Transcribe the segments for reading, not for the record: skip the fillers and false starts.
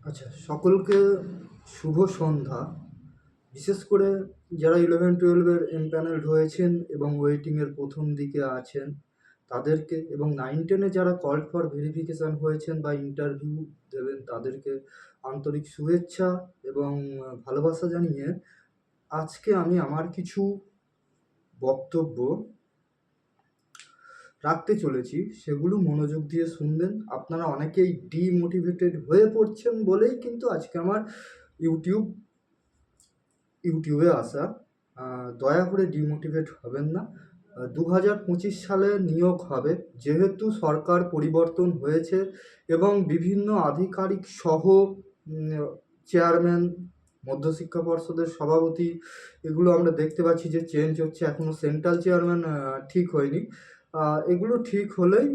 আচ্ছা, সকলকে শুভ সন্ধ্যা। বিশেষ করে যারা 11-12 এমপ্যানেলড হয়েছেন এবং ওয়েটিংয়ের প্রথম দিকে আছেন তাদেরকে, এবং 9-10 যারা কল ফর ভেরিফিকেশান হয়েছেন বা ইন্টারভিউ দেবেন তাদেরকে আন্তরিক শুভেচ্ছা এবং ভালোবাসা জানিয়ে আজকে আমি আমার কিছু বক্তব্য রাখতে চলেছি, সেগুলো মনোযোগ দিয়ে শুনবেন। আপনারা অনেকেই ডিমোটিভেটেড হয়ে পড়ছেন বলেই কিন্তু আজকে আমার ইউটিউবে আসা। দয়া করে ডিমোটিভেট হবেন না। 2025 সালে নিয়োগ হবে, যেহেতু সরকার পরিবর্তন হয়েছে এবং বিভিন্ন আধিকারিক সহ চেয়ারম্যান, মধ্যশিক্ষা পর্ষদের সভাপতি, এগুলো আমরা দেখতে পাচ্ছি যে চেঞ্জ হচ্ছে। এখনও সেন্ট্রাল চেয়ারম্যান ঠিক হয়নি। এগুলো ঠিক হলেই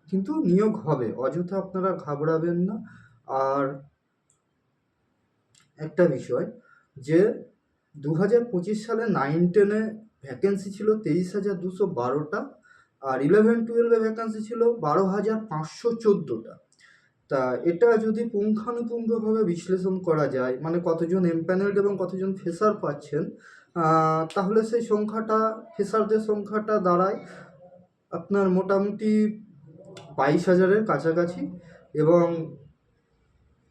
কিন্তু নিয়োগ হবে, অযথা আপনারা ঘাবড়াবেন না। আর একটা বিষয়, যে 2025 সালে 9-10 ভ্যাকেন্সি ছিল 23,212টা, আর 11-12 ভ্যাকেন্সি ছিল 12,514টা। তা এটা যদি পুঙ্খানুপুঙ্খভাবে বিশ্লেষণ করা যায়, মানে কতজন এমপ্যানেলড এবং কতজন ফ্রেশার পাচ্ছেন, তাহলে সেই সংখ্যাটা, ফ্রেশারদের সংখ্যাটা দাঁড়ায় আপনার মোটামুটি 22,000-এর কাছাকাছি। এবং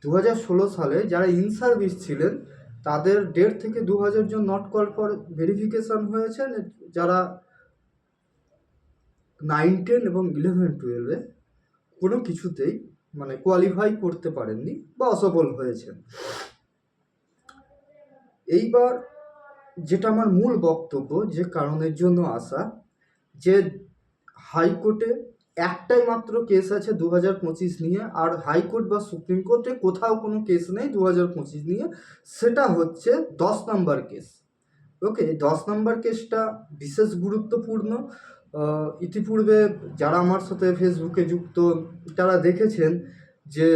2016 সালে যারা ইন সার্ভিস ছিলেন তাদের 1.5 থেকে 2,000 জন নট কল ফর ভেরিফিকেশান হয়েছেন, যারা 9-10 এবং 11-12 কোনো কিছুতেই মানে কোয়ালিফাই করতে পারেননি বা অসফল হয়েছেন। এইবার যেটা আমার মূল বক্তব্য, যে কারণের জন্য আসা, যে হাইকোর্টে একটাই মাত্র কেস আছে 2025 নিয়ে, আর হাইকোর্ট বা সুপ্রিম কোর্টে কোথাও কোনো কেস নেই 2025 নিয়ে। সেটা হচ্ছে 10 নম্বর কেস। ওকে, 10 নম্বর কেসটা বিশেষ গুরুত্বপূর্ণ। ইতিপূর্বে যারা আমার সাথে ফেসবুকে যুক্ত তারা দেখেছেন যে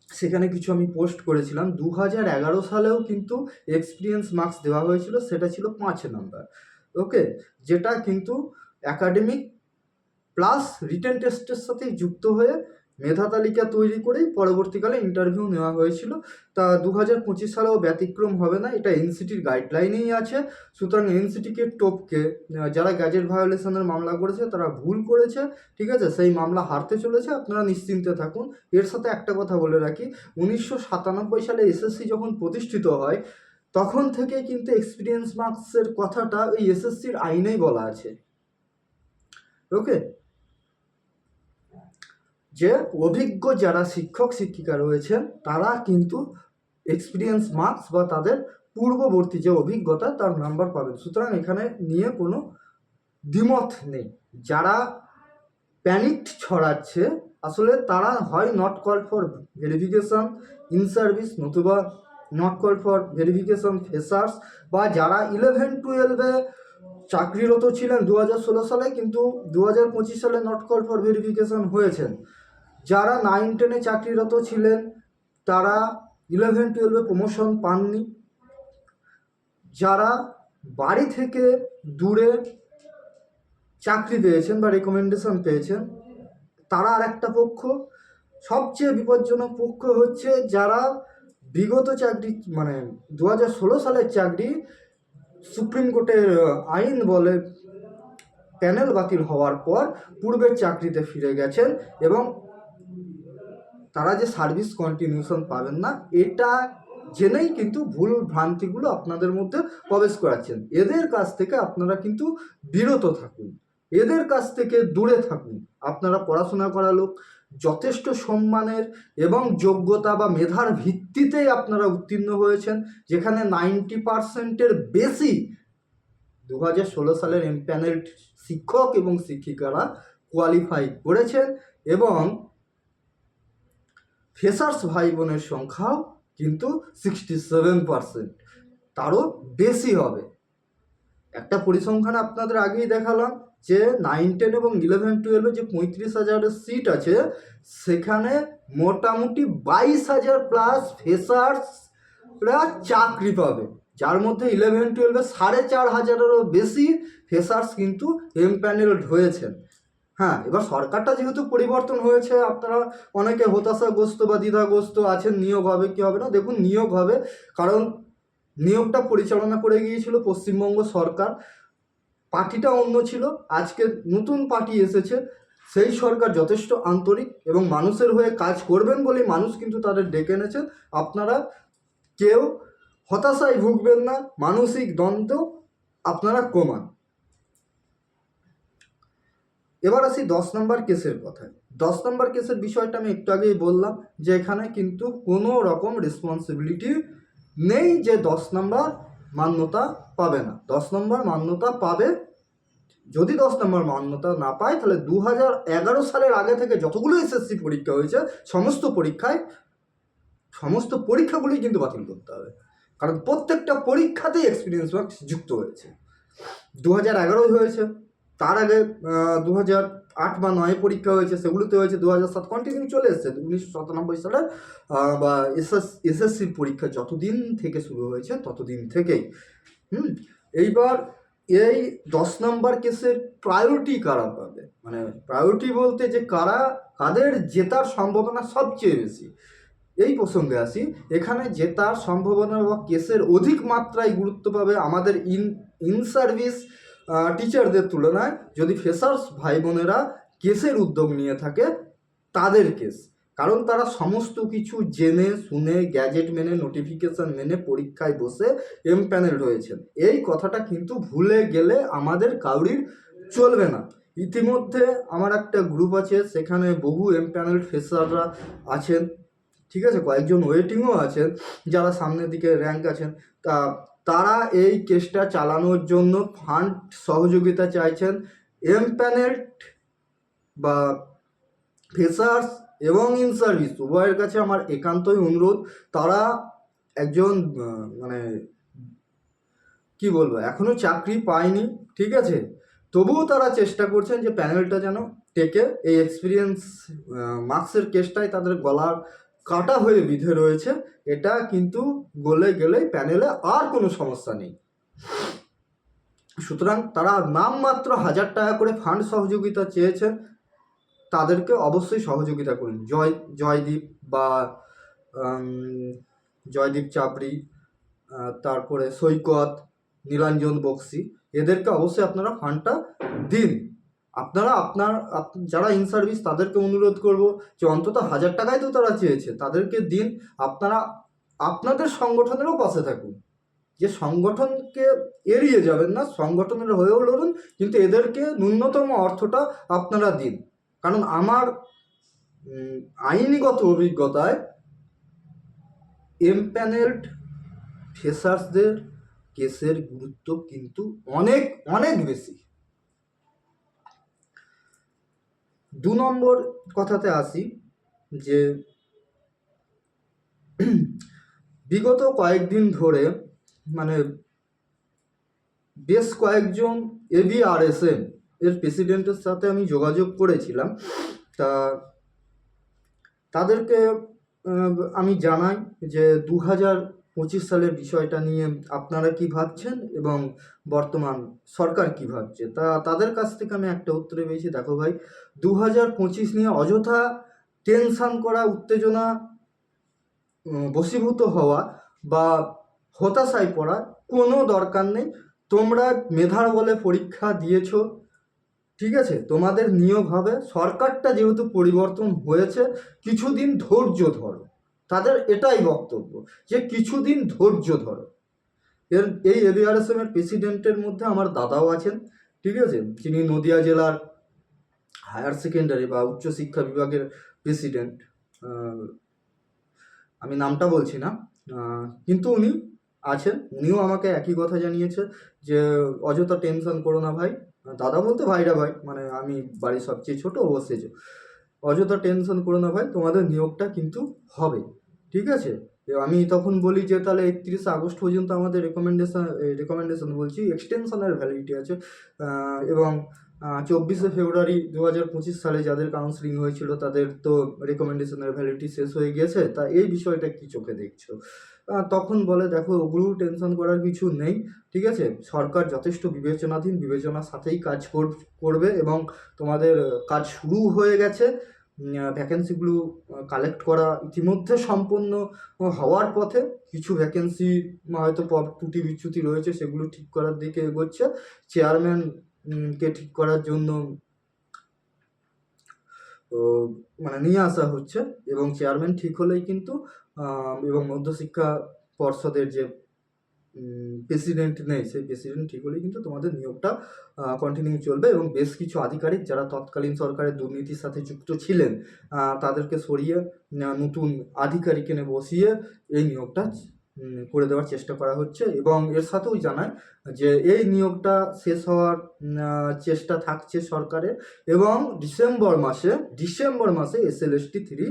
সেখানে কিছু আমি পোস্ট করেছিলাম। 2011 সালেও কিন্তু এক্সপিরিয়েন্স মার্কস দেওয়া হয়েছিল, সেটা ছিল 5 নম্বর। ওকে, যেটা কিন্তু অ্যাকাডেমিক প্লাস রিটেন টেস্টের সাথে যুক্ত হয়ে মেধা তালিকা তৈরি করেই পরবর্তীকালে ইন্টারভিউ নেওয়া হয়েছিল। তা 2025 সালেও ব্যতিক্রম হবে না, এটা এনসিটির গাইডলাইনেই আছে। সুতরাং এনসিটিকে টপকে যারা গ্যাজেট ভায়োলেশনের মামলা করেছে তারা ভুল করেছে, ঠিক আছে, সেই মামলা হারতে চলেছে, আপনারা নিশ্চিন্তে থাকুন। এর সাথে একটা কথা বলে রাখি, 1997 সালে এসএসসি যখন প্রতিষ্ঠিত হয় তখন থেকে কিন্তু এক্সপিরিয়েন্স মার্কসের কথাটা ওই এসএসসির আইনেই বলা আছে। ওকে, যে অভিজ্ঞ যারা শিক্ষক শিক্ষিকা রয়েছেন তারা কিন্তু এক্সপিরিয়েন্স মার্কস বা তাদের পূর্ববর্তী যে অভিজ্ঞতা তার নাম্বার পাবেন। সুতরাং এখানে নিয়ে কোনো দ্বিমত নেই। যারা প্যানিক ছড়াচ্ছে আসলে তারা হয় not call for verification in service, নতুবা not call for verification freshers, বা যারা 11-12 চাকরিরত ছিলেন 2016 সালে কিন্তু 2025 সালে নট কল ফর ভেরিফিকেশন হয়েছেন। যারা 9-10 চাকরিরত ছিলেন তারা 11-12 প্রমোশন পাননি। যারা বাড়ি থেকে দূরে চাকরি পেয়েছেন বা রেকমেন্ডেশন পেয়েছেন তারা আর একটা পক্ষ। সবচেয়ে বিপজ্জনক পক্ষ হচ্ছে যারা বিগত চাকরি, মানে 2016 সালের চাকরি সুপ্রিম কোর্টের আইন বলে প্যানেল বাতিল হওয়ার পর পূর্বের চাকরিতে ফিরে গেছেন এবং তারা যে সার্ভিস কন্টিনিউশন পাবেন না, এটা জেনেই কিন্তু ভুল ভ্রান্তিগুলো আপনাদের মধ্যে প্রবেশ করাচ্ছেন। এদের কাছ থেকে আপনারা কিন্তু বিরত থাকুন, এদের কাছ থেকে দূরে থাকুন। আপনারা পড়াশোনা করা লোক, যথেষ্ট সম্মানের এবং যোগ্যতা বা মেধার ভিত্তিতেই আপনারা উত্তীর্ণ হয়েছেন, যেখানে 90%-এর বেশি 2016 সালের এমপ্যানেলড শিক্ষক এবং শিক্ষিকারা কোয়ালিফাই করেছেন, এবং ফ্রেশার্স ভাই বোনের সংখ্যাও কিন্তু 67%, তারও বেশি হবে। একটা পরিসংখ্যান আপনাদের আগেই দেখালাম যে 9-10 এবং 11-12 যে 35,000 সিট আছে সেখানে মোটামুটি 22,000 প্লাস ফ্রেশার্সরা চাকরি পাবে, যার মধ্যে 11-12 4,500-এরও বেশি ফ্রেশার্স কিন্তু এমপ্যানেলড হয়েছেন। হ্যাঁ, এবার সরকারটা যেহেতু পরিবর্তন হয়েছে, আপনারা অনেকে হতাশাগ্রস্ত বা দ্বিধাগ্রস্ত আছেন নিয়োগ হবে কি হবে না। দেখুন, নিয়োগ হবে, কারণ নিয়োগটা পরিচালনা করে গিয়েছিল পশ্চিমবঙ্গ সরকার। পার্টিটা অন্য ছিল, আজকে নতুন পার্টি এসেছে, সেই সরকার যথেষ্ট আন্তরিক এবং মানুষের হয়ে কাজ করবেন বলেই মানুষ কিন্তু তাদের ডেকে এনেছেন। আপনারা কেউ হতাশায় ভুগবেন না, মানসিক দ্বন্দ্ব আপনারা কমান। এবার আসি 10 নম্বর কেসের কথায়। 10 নম্বর কেসের বিষয়টা আমি একটু আগেই বললাম যে এখানে কিন্তু কোনো রকম রেসপন্সিবিলিটি নেই যে 10 নম্বর মান্যতা পাবে না। 10 নম্বর মান্যতা পাবে। যদি 10 নম্বর মান্যতা না পায়, তাহলে 2011 সালের আগে থেকে যতগুলো এসএসসি পরীক্ষা হয়েছে সমস্ত পরীক্ষাগুলোই কিন্তু বাতিল করতে হবে, কারণ প্রত্যেকটা পরীক্ষাতেই এক্সপিরিয়েন্স মার্কস যুক্ত হয়েছে। 2011 হয়েছে, তার আগে 2008 বা 2009 পরীক্ষা হয়েছে, সেগুলোতে হয়েছে। 2007 কন্টিনিউ চলে এসছে। 1997 সালের বা এসএসসির পরীক্ষা যতদিন থেকে শুরু হয়েছে ততদিন থেকেই। এইবার এই 10 নম্বর কেসের প্রায়োরিটি কারা পাবে, মানে প্রায়োরিটি বলতে যে কাদের জেতার সম্ভাবনা সবচেয়ে বেশি, এই প্রসঙ্গে আসি। এখানে জেতার সম্ভাবনা বা কেসের অধিক মাত্রায় গুরুত্ব পাবে আমাদের ইন সার্ভিস টিচারদের তুলনায় যদি ফ্রেশার্স ভাই বোনেরা কেসের উদ্যোগ নিয়ে থাকে তাদের কেস, কারণ তারা সমস্ত কিছু জেনে শুনে গ্যাজেট মেনে নোটিফিকেশন মেনে পরীক্ষায় বসে এমপ্যানেলড হয়েছেন। এই কথাটা কিন্তু ভুলে গেলে আমাদের কাউরির চলবে না। ইতিমধ্যে আমার একটা গ্রুপ আছে, সেখানে বহু এমপ্যানেলড ফ্রেশাররা আছেন, ঠিক আছে, কয়েকজন ওয়েটিংও আছেন যারা সামনের দিকে র্যাঙ্ক আছেন। তারা এই কেসটা চালানোর জন্য ফান্ড সহযোগিতা চাইছেন। এমপ্যানেলড বা ফ্রেশার্স এবং ইন সার্ভিস উভয়ের কাছে আমার একান্তই অনুরোধ, তারা একজন মানে কি বলবো, এখনো চাকরি পায়নি, ঠিক আছে, তবুও তারা চেষ্টা করছেন যে প্যানেলটা যেন টেকে। এই এক্সপিরিয়েন্স মার্কসের কেসটাই তাদের গলার কাটা হয়ে বিঁধে রয়েছে। এটা কিন্তু গলে গেলেই প্যানেলে আর কোনো সমস্যা নেই। সুতরাং তারা নামমাত্র 1000 টাকা করে ফান্ড সহযোগিতা চেয়েছেন, তাদেরকে অবশ্যই সহযোগিতা করুন। জয়দীপ বা জয়দীপ চাপড়ি, তারপরে সৈকত, নীলাঞ্জন বক্সি, এদেরকে অবশ্যই আপনারা ফান্ডটা দিন। আপনারা যারা ইন সার্ভিস তাদেরকে অনুরোধ করব যে অন্তত 1000 টাকায় তো তারা চেয়েছে, তাদেরকে দিন। আপনারা আপনাদের সংগঠনেরও পাশে থাকুন, যে সংগঠনকে এড়িয়ে যাবেন না, সংগঠনের হয়েও লড়ুন, কিন্তু এদেরকে ন্যূনতম অর্থটা আপনারা দিন। কারণ আমার আইনিগত অভিজ্ঞতায় এমপ্যানেলড ফ্রেশার্সদের কেসের গুরুত্ব কিন্তু অনেক অনেক বেশি। 2 নম্বর কথাতে আসি, যে বিগত কয়েকদিন ধরে মানে বেশ কয়েকজন AVRSM এর প্রেসিডেন্টের সাথে আমি যোগাযোগ করেছিলাম। তাদেরকে আমি জানাই যে 2025 সালের বিষয়টা নিয়ে আপনারা কি ভাবছেন এবং বর্তমান সরকার কি ভাবছে। তাদের কাছ থেকে আমি একটা উত্তরে পেয়েছি, দেখো ভাই, 2025 নিয়ে অযথা টেনশন করা, উত্তেজনা বশীভূত হওয়া বা হতাশায় পড়ার কোনো দরকার নেই। তোমরা মেধার বলে পরীক্ষা দিয়েছো, ঠিক আছে, তোমাদের নিয়োগ হবে। সরকারটা যেহেতু পরিবর্তন হয়েছে, কিছুদিন ধৈর্য ধরো, তাদের এটাই বক্তব্য যে কিছুদিন ধৈর্য ধরো। এই AVRSM এর প্রেসিডেন্টের মধ্যে আমার দাদাও আছেন, ঠিক আছে, যিনি নদিয়া জেলার হায়ার সেকেন্ডারি বা উচ্চশিক্ষা বিভাগের প্রেসিডেন্ট। আমি নামটা বলছি না, কিন্তু উনি আছেন। উনিও আমাকে একই কথা জানিয়েছে যে অযথা টেনশন করো না ভাই। দাদা বলতে ভাইরা ভাই, মানে আমি বাড়ির সবচেয়ে ছোট, ও সেজ। অযথা টেনশন করো না ভাই, তোমাদের নিয়োগটা কিন্তু হবে, ঠিক আছে। আমি তখন বলি যে তাহলে 31 আগস্ট পর্যন্ত আমাদের রেকমেন্ডেশন বলছি এক্সটেনশনের ভ্যালিডিটি আছে, এবং 24 ফেব্রুয়ারি 2025 সালে যাদের কাউন্সিলিং হয়েছিল তাদের তো রেকমেন্ডেশনের ভ্যালিডিটি শেষ হয়ে গেছে, তা এই বিষয়টা কি চোখে দেখছো? তখন বলে দেখো ওগুলো টেনশন করার কিছু নেই, ঠিক আছে, সরকার যথেষ্ট বিবেচনাধীন, বিবেচনার সাথেই কাজ করবে এবং তোমাদের কাজ শুরু হয়ে গেছে। ভ্যাকেন্সিগুলো কালেক্ট করা ইতিমধ্যে সম্পন্ন হওয়ার পথে। কিছু ভ্যাকেন্সি হয়তো ত্রুটি বিচ্যুতি রয়েছে, সেগুলো ঠিক করার দিকে এগোচ্ছে। চেয়ারম্যান কে ঠিক করার জন্য মানে নিয়ে আসা হচ্ছে, এবং চেয়ারম্যান ঠিক হলেই কিন্তু এবং মধ্যশিক্ষা পর্ষদের যে প্রেসিডেন্ট নেই, সেই প্রেসিডেন্ট ঠিক হলেই কিন্তু তোমাদের নিয়োগটা কন্টিনিউ চলবে। এবং বেশ কিছু আধিকারিক যারা তৎকালীন সরকারের দুর্নীতির সাথে যুক্ত ছিলেন তাদেরকে সরিয়ে নতুন আধিকারিক এনে বসিয়ে এই নিয়োগটা করে দেওয়ার চেষ্টা করা হচ্ছে। এবং এর সাথেও জানায় যে এই নিয়োগটা শেষ হওয়ার চেষ্টা থাকছে সরকারের, এবং ডিসেম্বর মাসে SLST 3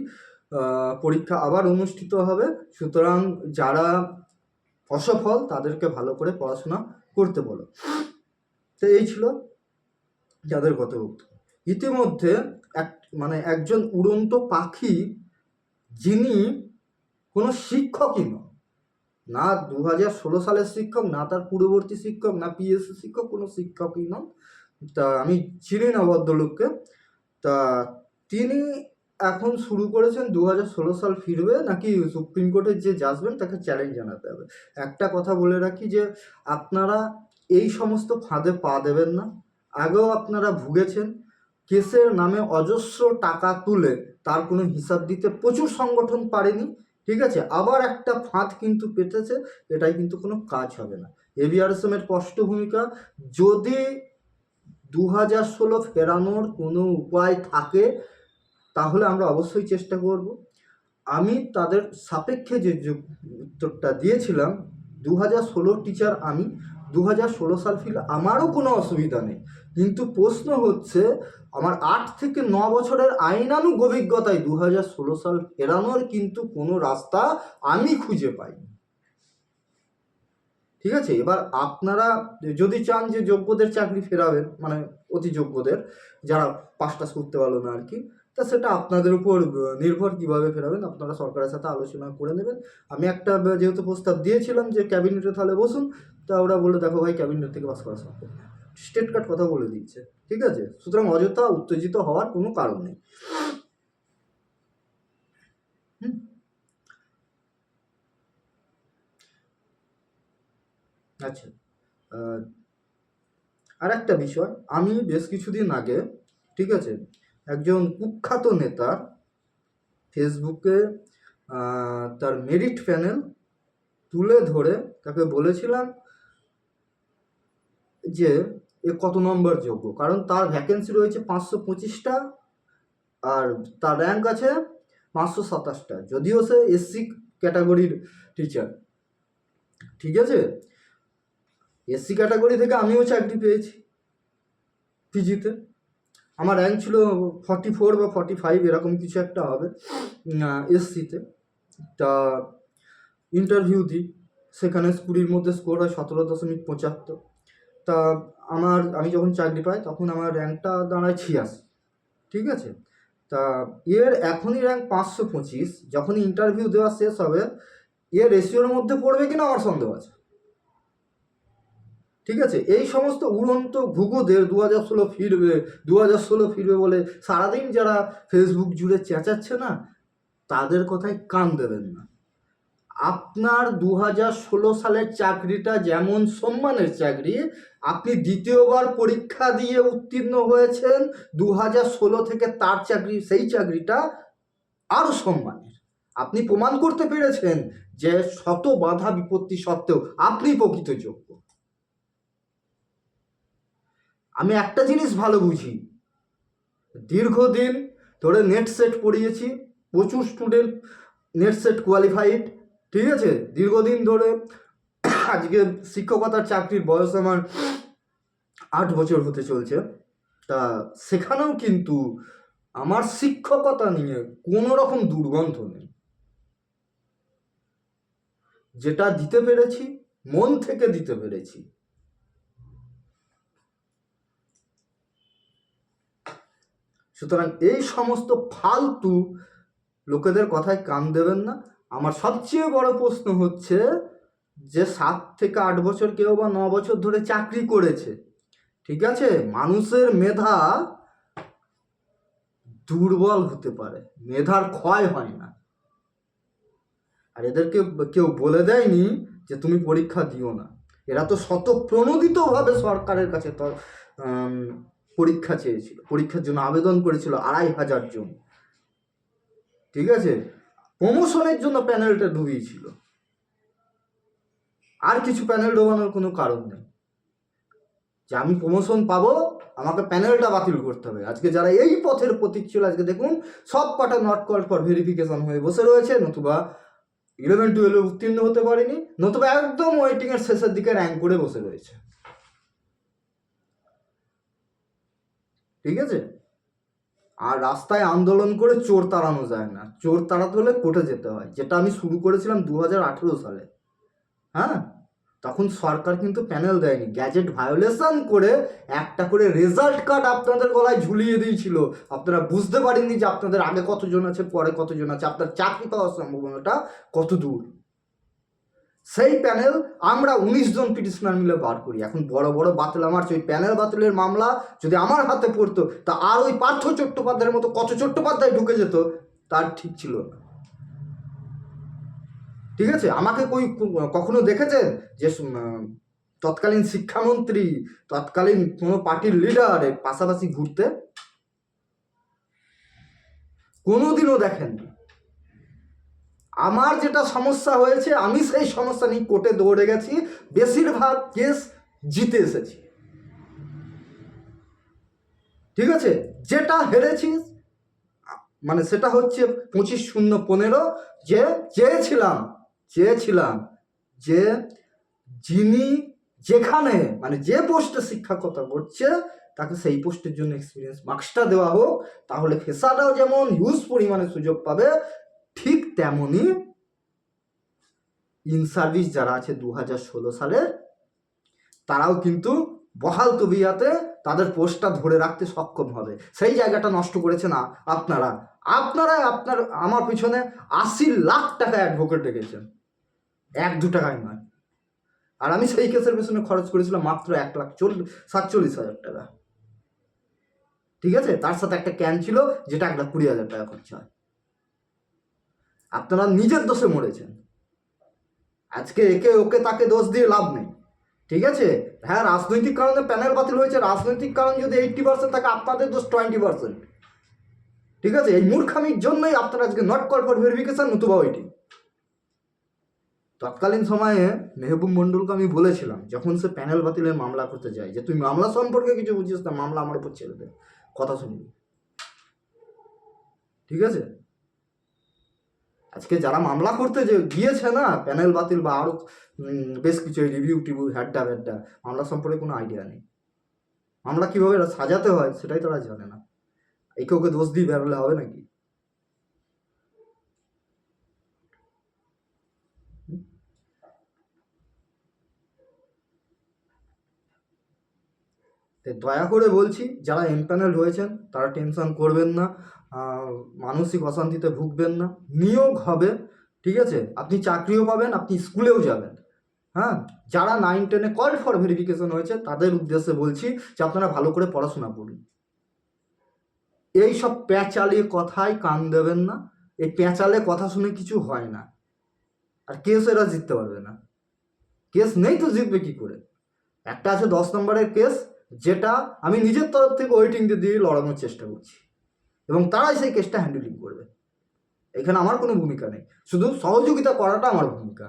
পরীক্ষা আবার অনুষ্ঠিত হবে। সুতরাং যারা অসফল তাদেরকে ভালো করে পড়াশোনা করতে বলো। তো এই ছিল যাদের গতভুক্ত। ইতিমধ্যে একজন উড়ন্ত পাখি, যিনি কোনো শিক্ষকই নন, না 2016 সালের শিক্ষক, না তার পূর্ববর্তী শিক্ষক, না PSC শিক্ষক, কোনো শিক্ষকই নন, তা আমি চিনি না ভদ্রলোককে। তা তিনি এখন শুরু করেছেন 2016 সাল ফিরবে নাকি সুপ্রিম কোর্টের যে জাজমেন্ট তাকে চ্যালেঞ্জ জানাতে হবে। একটা কথা বলে রাখি যে আপনারা এই সমস্ত ফাঁদে পা দেবেন না। আগেও আপনারা ভুগেছেন, কেসের নামে অজস্র টাকা তুলে তার কোনো হিসাব দিতে প্রচুর সংগঠন পারেনি, ঠিক আছে, আবার একটা ফাঁদ কিন্তু পেতেছে, এটাই কিন্তু কোনো কাজ হবে না। AVRSM স্পষ্ট ভূমিকা, যদি 2016 ফেরানোর কোনো উপায় থাকে তাহলে আমরা অবশ্যই চেষ্টা করব। আমি তাদের সাপেক্ষে যে উত্তরটা দিয়েছিলাম, 2016 টিচার আমি, 2016 সাল ফিল আমারও কোনো অসুবিধা নেই, কিন্তু প্রশ্ন হচ্ছে আমার 8 থেকে 9 বছরের আইনানুগ অভিজ্ঞতায় 2016 সাল ফেরানোর কিন্তু কোনো রাস্তা আমি খুঁজে পাইনি, ঠিক আছে। এবার আপনারা যদি চান যে যোগ্যদের চাকরি ফেরাবেন, মানে অতি যোগ্যদের যারা পাস টাস করতে পারলো না আর কি, তা সেটা আপনাদের উপর নির্ভর, কিভাবে ফেরাবেন আপনারা সরকারের সাথে আলোচনা করে নেবেন। আমি একটা যেহেতু প্রস্তাব দিয়েছিলাম যে ক্যাবিনেটে তাহলে বসুন, তা ওরা বললো দেখো ভাই ক্যাবিনেট থেকে পাস করা সম্ভব না, স্টেট কার্ড কথা বলে দিচ্ছে, ঠিক আছে। সুতরাং অযথা উত্তেজিত হওয়ার কোনো কারণ নেই। আচ্ছা, আর একটা বিষয়, আমি বেশ কিছুদিন আগে, ঠিক আছে, একজন কুখ্যাত নেতার ফেসবুকে তার মেরিট প্যানেল তুলে ধরে তাকে বলেছিলাম যে এ কত নম্বর যোগ্য, কারণ তার ভ্যাকেন্সি রয়েছে 525টা আর তার র্যাঙ্ক আছে 527টা, যদিও সে SC ক্যাটাগরির টিচার, ঠিক আছে। SC ক্যাটাগরি থেকে আমিও চাকরি পেয়েছি পিজিতে, আমার র্যাঙ্ক ছিল 44 বা 45 এরকম কিছু একটা হবে SCতে। তা ইন্টারভিউ দিই, সেখানে 20-র মধ্যে স্কোর হয় 17.75। তা আমি যখন চাকরি পাই তখন আমার র্যাঙ্কটা দাঁড়ায় 86, ঠিক আছে। তা এখনই র্যাঙ্ক 525, যখনই ইন্টারভিউ দেওয়া শেষ হবে রেশিওর মধ্যে পড়বে কিনা আমার সন্দেহ আছে, ঠিক আছে। এই সমস্ত উড়ন্ত ঘুঘুদের 2016 ফিরবে বলে সারাদিন যারা ফেসবুক জুড়ে চেঁচাচ্ছে না, তাদের কথায় কান দেবেন না। আপনার 2016 সালের চাকরিটা যেমন সম্মানের চাকরি, আপনি দ্বিতীয়বার পরীক্ষা দিয়ে উত্তীর্ণ হয়েছেন 2016 থেকে, তার সেই চাকরিটা আরও সম্মানের। আপনি প্রমাণ করতে পেরেছেন যে শত বাধা বিপত্তি সত্ত্বেও আপনি প্রকৃত যোগ্য। আমি একটা জিনিস ভালো বুঝি, দীর্ঘদিন ধরে নেট সেট পড়িয়েছি, প্রচুর স্টুডেন্ট নেট সেট কোয়ালিফাইড, ঠিক আছে। দীর্ঘদিন ধরে আজকে শিক্ষকতার চাকরির বয়স আমার 8 বছর হতে চলছে, তা সেখানেও কিন্তু আমার শিক্ষকতা নিয়ে কোনো রকম দুর্গন্ধ নেই। যেটা দিতে পেরেছি মন থেকে দিতে পেরেছি। সুতরাং এই সমস্ত ফালতু লোকেদের কথায় কান দেবেন না। আমার সবচেয়ে বড় প্রশ্ন হচ্ছে যে 7 থেকে 8 বছর কেউ বা 9 বছর ধরে চাকরি করেছে, ঠিক আছে, মানুষের মেধা দুর্বল হতে পারে, মেধার ক্ষয় হয় না। আর এদেরকে কেউ বলে দেয়নি যে তুমি পরীক্ষা দিও না। এরা তো স্বতঃপ্রণোদিতভাবে সরকারের কাছে পরীক্ষা চেয়েছিল, পরীক্ষার জন্য আবেদন করেছিল 2,500 জন, ঠিক আছে। প্রমোশনের জন্য প্যানেলটা ডুবিয়েছিল, আর কিছু প্যানেল ডোবানোর কোনো কারণ নেই। যে আমি প্রমোশন পাবো, আমাকে প্যানেলটা বাতিল করতে হবে। আজকে যারা এই পথের প্রতীক ছিল, আজকে দেখুন সব কটা নট কল ফর ভেরিফিকেশন হয়ে বসে রয়েছে, নতুবা 11-12 উত্তীর্ণ হতে পারেনি, নতুবা একদম ওয়েটিংয়ের শেষের দিকে র্যাঙ্ক করে বসে রয়েছে, ঠিক আছে। আর রাস্তায় আন্দোলন করে চোর তাড়ানো যায় না, চোর তাড়াতে হলে কোর্টে যেতে হয়, যেটা আমি শুরু করেছিলাম 2018 সালে। হ্যাঁ, তখন সরকার কিন্তু প্যানেল দেয়নি, গ্যাজেট ভায়োলেশন করে একটা করে রেজাল্ট কার্ড আপনাদের গলায় ঝুলিয়ে দিয়েছিল। আপনারা বুঝতে পারেননি যে আপনাদের আগে কতজন আছে, পরে কতজন আছে, আপনার চাকরি পাওয়ার সম্ভাবনাটা কত দূর। সেই প্যানেল আমরা 19 জন পিটিশনার মিলে বার করি। এখন বড় বড় বাতিল মারছে, ওই প্যানেল বাতিলের মামলা যদি আমার হাতে পড়তো, তা আর ওই পার্থ চট্টোপাধ্যায়ের মতো কত চট্টোপাধ্যায় ঢুকে যেত তার ঠিক ছিল না, ঠিক আছে। আমাকে কখনো দেখেছেন যে তৎকালীন শিক্ষামন্ত্রী, তৎকালীন কোনো পার্টির লিডার পাশাপাশি ঘুরতে? কোনোদিনও দেখেননি। আমার যেটা সমস্যা হয়েছে, আমি সেই সমস্যা নিয়ে কোর্টে দৌড়ে গেছি, বেশিরভাগ কেস জিতে এসেছি, ঠিক আছে। যেটা হেরেছি মানে সেটা হচ্ছে 25-0-15, যে চেয়েছিলাম যে যিনি যেখানে মানে যে পোস্টে শিক্ষকতা করছে তাকে সেই পোস্টের জন্য এক্সপিরিয়েন্স মার্কসটা দেওয়া হোক, তাহলে ফেসাটাও যেমন হিউজ পরিমাণে সুযোগ পাবে, ঠিক তেমনই ইন সার্ভিস যারা আছে 2016 সালের, তারাও কিন্তু বহাল তবিয়াতে তাদের পোস্টটা ধরে রাখতে সক্ষম হবে। সেই জায়গাটা নষ্ট করেছে না আপনারা। আমার পিছনে 80 লাখ টাকা অ্যাডভোকেট ডেকেছেন, 1-2 টাকায় নয়। আর আমি সেই কেসের পেছনে খরচ করেছিলাম মাত্র 1,47,000 টাকা, ঠিক আছে। তার সাথে একটা ক্যান ছিল যেটা 1,20,000 টাকা খরচা হয়। আপনারা নিজের দোষে মরেছেন। আজকে একে ওকে তাকে দোষ দিয়ে লাভ নেই, ঠিক আছে। হ্যাঁ, রাজনৈতিক কারণে প্যানেল বাতিল হয়েছে, রাজনৈতিক কারণ যদি 80% থাকে, আপনাদের দোষ 20%, ঠিক আছে। এই মূর্খামির জন্যই আপনারা আজকে নট কল ফর ভেরিফিকেশন, নতুবা ওইটি। তৎকালীন সময়ে মেহবুব মন্ডলকে আমি বলেছিলাম, যখন সে প্যানেল বাতিলের মামলা করতে যায়, যে তুই মামলা সম্পর্কে কিছু বুঝিস না, মামলা আমার উপর ছেড়ে দে, কথা শুনবি, ঠিক আছে। আজকে যারা মামলা করতে যে গিয়েছে না, প্যানেল বাতিল বা আরও বেশ কিছু রিভিউ টিভিউ হ্যাড্ডা ব্যাড্ডা, মামলা সম্পর্কে কোনো আইডিয়া নেই। মামলা কীভাবে সাজাতে হয় সেটাই তারা জানে না। একে ওকে দোষ দিয়ে বেরোলে হবে নাকি? দয়া করে বলছি, যারা এমপ্যানেল হয়েছেন তারা টেনশন করবেন না, মানসিক অশান্তিতে ভুগবেন না, নিয়োগ হবে, ঠিক আছে। আপনি চাকরিও পাবেন, আপনি স্কুলেও যাবেন। হ্যাঁ, যারা 9-10-এ কল ফর ভেরিফিকেশন হয়েছে তাদের উদ্দেশ্যে বলছি যে আপনারা ভালো করে পড়াশোনা করুন। এই সব প্যাঁচালে কথায় কান দেবেন না। এই প্যাঁচালে কথা শুনে কিছু হয় না। আর কেস এরা জিততে পারবে না, কেস নেই তো জিতবে কি করে। একটা আছে 10 নম্বরের কেস, যেটা আমি নিজের তরফ থেকে ওয়েটিং দিয়ে লড়ানোর চেষ্টা করছি, এবং তারাই সেই কেসটা হ্যান্ডেলিং করবে। এখানে আমার কোনো ভূমিকা নেই, শুধু সহযোগিতা করাটা আমার ভূমিকা।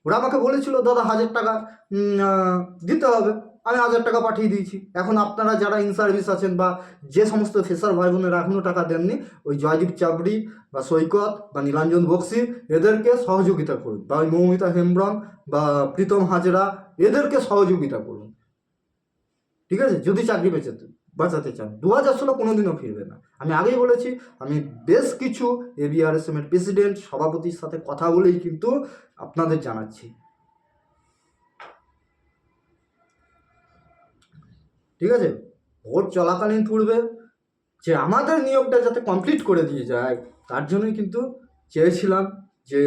ওরা আমাকে বলেছিল দাদা 1,000 টাকা দিতে হবে, আমি 1,000 টাকা পাঠিয়ে দিয়েছি। এখন আপনারা যারা ইন সার্ভিস আছেন বা যে সমস্ত ফেসার ভাই বোনেরা এখনও টাকা দেননি, ওই জয়দীপ চাবড়ি বা সৈকত বা নীলাঞ্জন বক্সি এদেরকে সহযোগিতা করুন, বা ওই মৌমিতা হেমব্রম বা প্রীতম হাজরা এদেরকে সহযোগিতা করুন, ঠিক আছে, যদি চাকরি বাঁচাতে চান। 2016 কোনোদিনও ফিরবে না। আমি আগেই বলেছি, আমি বেশ কিছু ABRSM এর প্রেসিডেন্ট সভাপতির সাথে কথা বলেই কিন্তু আপনাদের জানাচ্ছি, ঠিক আছে। ভোট চলাকালীন পূর্বে যে আমাদের নিয়োগটা যাতে কমপ্লিট করে দিয়ে যায়, তার জন্যই কিন্তু চেয়েছিলাম যে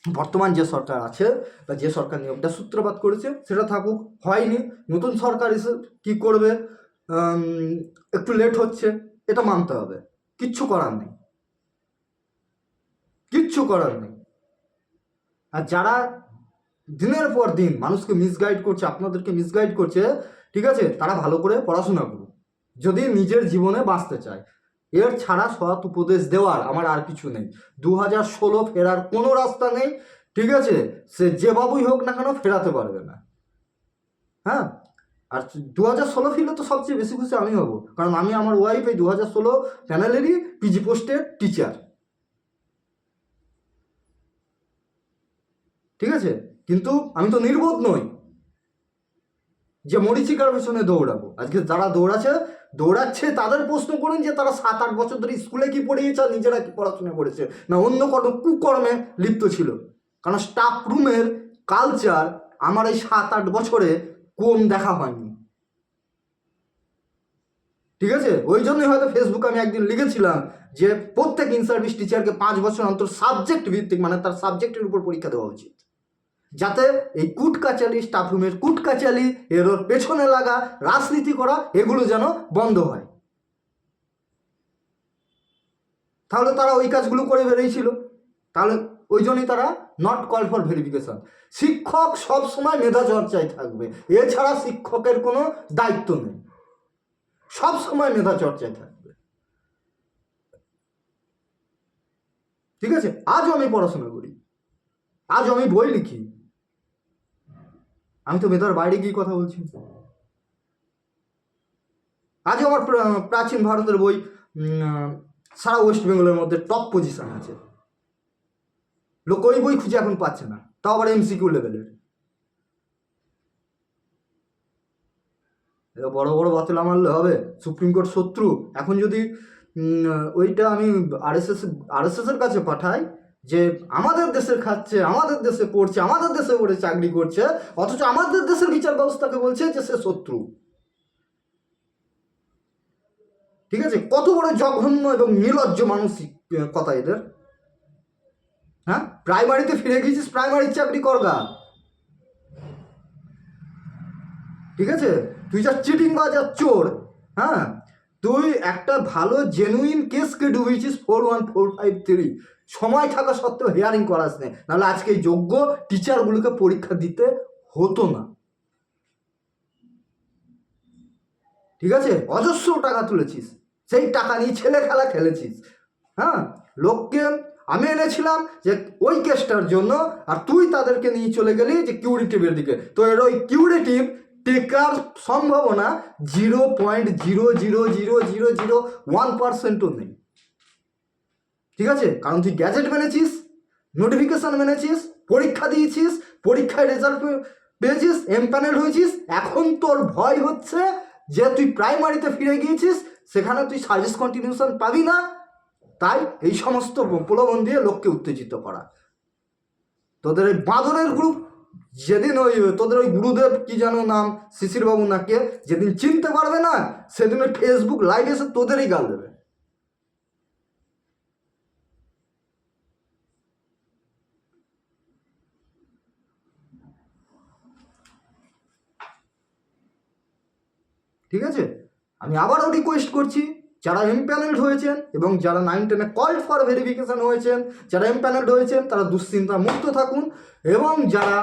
বর্তমান যে সরকার আছে বা যে সরকার নিয়োগটা সূত্রপাত করেছে সেটা থাকুক। হয়নি, নতুন সরকার এসে কী করবে, একটু লেট হচ্ছে, এটা মানতে হবে, কিচ্ছু করার নেই, কিচ্ছু করার নেই। আর যারা দিনের পর দিন মানুষকে মিসগাইড করছে, আপনাদেরকে মিসগাইড করছে, ঠিক আছে, তারা ভালো করে পড়াশোনা করুন যদি নিজের জীবনে বাঁচতে চায়। এর ছাড়া সৎ উপদেশ দেওয়ার আমার আর কিছু নেই। 2016 ফেরার কোনো রাস্তা নেই, ঠিক আছে, সে যে বাবুই হোক না কেন ফেরাতে পারবে না। হ্যাঁ, আর 2016 ফিরলে তো সবচেয়ে বেশি খুশি আমি হব, কারণ আমি আমার ওয়াইফ এই 2016 প্যানেলেরই পিজি পোস্টের টিচার, ঠিক আছে। কিন্তু আমি তো নির্বোধ নই যে মরিচিকার পেছনে দৌড়াবো। আজকে যারা দৌড়াচ্ছে তাদের প্রশ্ন করুন যে তারা 7-8 বছর ধরে স্কুলে কি পড়িয়েছে আর নিজেরা কি পড়াশোনা করেছে, না অন্য কোনো কুকর্মে লিপ্ত ছিল। কারণ স্টাফ রুমের কালচার আমার এই 7-8 বছরে কম দেখা হয়নি, ঠিক আছে। ওই জন্যই হয়তো ফেসবুকে আমি একদিন লিখেছিলাম যে প্রত্যেক ইন সার্ভিস টিচারকে 5 বছর অন্তর সাবজেক্ট ভিত্তিক, মানে তার সাবজেক্টের উপর পরীক্ষা দেওয়া উচিত, যাতে এই কুট কাচালি, স্টাফ রুমের কুট কাচালি, এর পেছনে লাগা, রাজনীতি করা, এগুলো যেন বন্ধ হয়। তাহলে তারা ওই কাজগুলো করে বেরিয়েছিল, তাহলে ওই জন্যই তারা নট কল ফর ভেরিফিকেশন। শিক্ষক সব সময় মেধা চর্চায় থাকবে, এছাড়া শিক্ষকের কোনো দায়িত্ব নেই, সব সময় মেধা চর্চায় থাকবে, ঠিক আছে। আজও আমি পড়াশোনা করি, আজও আমি বই লিখি, আমি তো মেধার বাইরে গিয়ে কথা বলছি। আজও আমার প্রাচীন ভারতের বই সারা ওয়েস্ট বেঙ্গলের মধ্যে টপ পজিশন আছে। লোক ওই বই খুঁজে এখন পাচ্ছে না, তাও আবার এমসিকিউ লেভেলের। বড় বড় বাতিল মারলে হবে? সুপ্রিম কোর্ট শত্রু? এখন যদি ওইটা আমি আরএসএস এর কাছে পাঠাই যে আমাদের দেশের খাচ্ছে, আমাদের দেশে পড়ছে, আমাদের দেশে পড়ে চাকরি করছে, অথচ আমাদের দেশের বিচার ব্যবস্থাকে বলছে যে সে শত্রু, ঠিক আছে। কত বড় জঘন্য এবং নির্লজ্জ মানসিক কথা এদের। হ্যাঁ, প্রাইমারিতে ফিরে গিয়েছিস, প্রাইমারির চাকরি করগা, ঠিক আছে। তুই যা চিটিং বা যা চোর, হ্যাঁ, তুই একটা ভালো জেনুইন কেসকে ডুবিয়েছিস 41453, সময় থাকা সত্ত্বেও হিয়ারিং করাস নে, নাহলে আজকে এই যোগ্য টিচারগুলোকে পরীক্ষা দিতে হতো না, ঠিক আছে। অজস্র টাকা তুলেছিস, সেই টাকা নিয়ে ছেলে খেলা খেলেছিস। হ্যাঁ, লোককে আমি এনেছিলাম যে ওই কেসটার জন্য, আর তুই তাদেরকে নিয়ে চলে গেলি যে কিউরেটিভের দিকে, তো এর ওই কিউরেটিভ টেকার সম্ভাবনা 0.00001%ও নেই, ঠিক আছে। কারণ তুই গ্যাজেট মেনেছিস, নোটিফিকেশন মেনেছিস, পরীক্ষা দিয়েছিস, পরীক্ষায় রেজাল্ট পেয়েছিস, এমপ্যানেল হয়েছিস। এখন তোর ভয় হচ্ছে যে তুই প্রাইমারিতে ফিরে গিয়েছিস, সেখানে তুই সার্ভিস কন্টিনিউশন পাবি না, তাই এই সমস্ত প্রলোভন দিয়ে লোককে উত্তেজিত করা। তোদের এই বাঁদরের গ্রুপ, যেদিন ওই তোদের ওই গুরুদেব কি যেন নাম, শিশির বাবু নাকে, যেদিন চিনতে পারবে না, সেদিন ওই ফেসবুক লাইভ এসে তোদেরই গাল দেবে, ঠিক আছে। আমি আবারও রিকোয়েস্ট করছি, যারা এমপ্যানেলড হয়েছেন এবং যারা 9-10-এ কল ফর ভেরিফিকেশন হয়েছেন, যারা এমপ্যানেলড হয়েছেন তারা দুশ্চিন্তা মুক্ত থাকুন, এবং যারা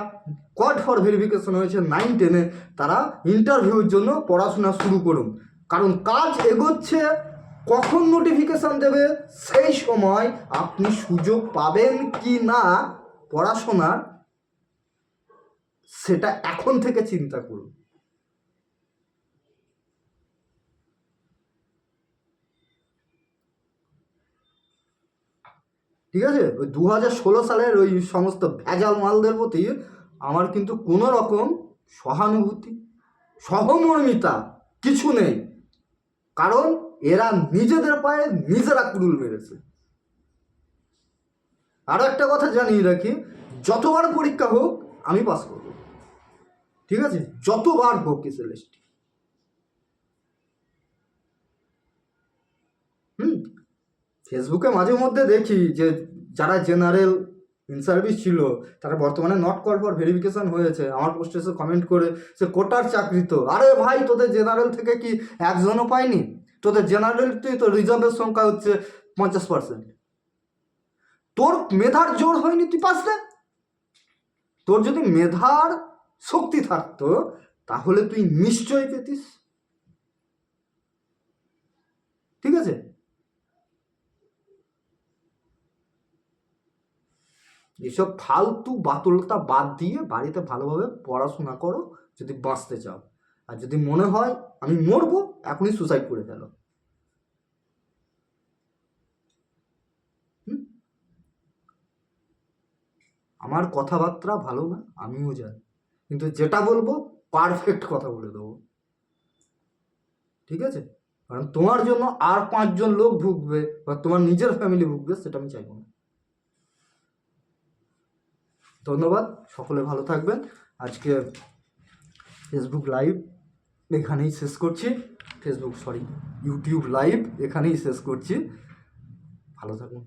কল ফর ভেরিফিকেশন হয়েছেন 9-10-এ তারা ইন্টারভিউর জন্য পড়াশোনা শুরু করুন, কারণ কাজ এগোচ্ছে। কখন নোটিফিকেশান দেবে সেই সময় আপনি সুযোগ পাবেন কি না পড়াশোনার, সেটা এখন থেকে চিন্তা করুন, ঠিক আছে। ওই 2016 সালের ওই সমস্ত ভেজাল মালদের প্রতি আমার কিন্তু কোনো রকম সহানুভূতি, সহমর্মিতা কিছু নেই, কারণ এরা নিজেদের পায়ে নিজেরা কুড়ুল মেরেছে। আরও একটা কথা জানিয়ে রাখি, যতবার পরীক্ষা হোক আমি পাস করব, ঠিক আছে, যতবার হোক এসএলএসটি। হুম, ফেসবুকে মাঝে মধ্যে দেখি যে যারা জেনারেল ইন সার্ভিস ছিল তারা বর্তমানে নট কল ফর ভেরিফিকেশন হয়েছে, আমার পোস্টে এসে কমেন্ট করে সে কোটার চাকরি তো, আরে ভাই তোদের জেনারেল থেকে কি একজনও পায়নি? তোদের জেনারেল তুই তো রিজার্ভের সংখ্যা হচ্ছে 50%। তোর মেধার জোর হয়নি, তুই পাস না। তোর যদি মেধার শক্তি থাকতো তাহলে তুই নিশ্চয়ই পেতিস। ঠিক আছে, এসব ফালতু বাতুলতা বাদ দিয়ে বাড়িতে ভালোভাবে পড়াশোনা করো যদি বাঁচতে চাও। আর যদি মনে হয় আমি মরবো, এখনই সুসাইড করে ফেলো। হুম? আমার কথাবার্তা ভালো না আমিও জানি, কিন্তু যেটা বলবো পারফেক্ট কথা বলে দেবো। ঠিক আছে, কারণ তোমার জন্য আর 5জন লোক ভুগবে বা তোমার নিজের ফ্যামিলি ভুগবে, সেটা আমি চাইবো না। ধন্যবাদ, সকলে ভালো থাকবেন। আজকে ফেসবুক লাইভ এখানেই শেষ করছি। ইউটিউব লাইভ এখানেই শেষ করছি। ভালো থাকুন।